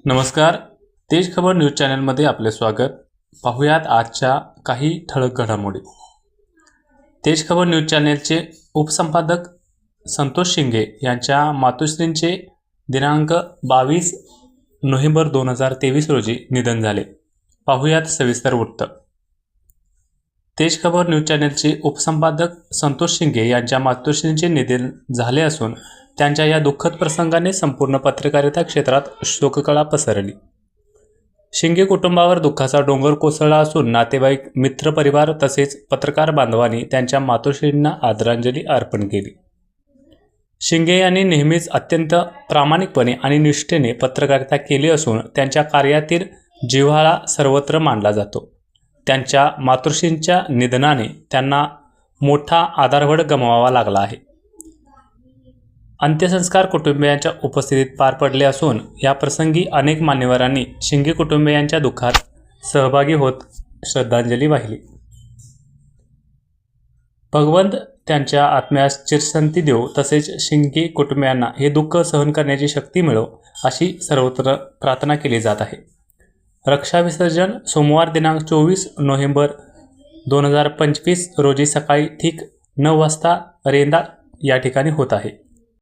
नमस्कार. तेज खबर न्यूज चॅनलमध्ये आपले स्वागत. पाहुयात आजच्या काही ठळक घडामोडी. तेज खबर न्यूज चॅनलचे उपसंपादक संतोष शिंगे यांच्या मातोश्रींचे दिनांक 22 नोव्हेंबर 2023 रोजी निधन झाले. पाहुयात सविस्तर वृत्त. तेज खबर न्यूज चॅनलचे उपसंपादक संतोष शिंगे यांच्या मातोश्रींचे निधन झाले असून त्यांच्या या दुःखद प्रसंगाने संपूर्ण पत्रकारिता क्षेत्रात शोककळा पसरली. शिंगे कुटुंबावर दुःखाचा डोंगर कोसळला असून नातेवाईक, मित्रपरिवार तसेच पत्रकार बांधवांनी त्यांच्या मातोश्रींना आदरांजली अर्पण केली. शिंगे यांनी नेहमीच अत्यंत प्रामाणिकपणे आणि निष्ठेने पत्रकारिता केली असून त्यांच्या कार्यातील जिव्हाळा सर्वत्र मानला जातो. त्यांच्या मातोश्रींच्या निधनाने त्यांना मोठा आधारवड गमवावा लागला आहे. अंत्यसंस्कार कुटुंबियांच्या उपस्थितीत पार पडले असून या प्रसंगी अनेक मान्यवरांनी शिंगे कुटुंबियांच्या दुःखात सहभागी होत श्रद्धांजली वाहिली. भगवंत त्यांच्या आत्म्यास चिरशांती देवो तसेच शिंगे कुटुंबियांना हे दुःख सहन करण्याची शक्ती मिळो अशी सर्वत्र प्रार्थना केली जात आहे. रक्षा विसर्जन सोमवार दिनांक 24 नोव्हेंबर 2025 रोजी सकाळी ठीक 9 वाजता रेंदा या ठिकाणी होत आहे.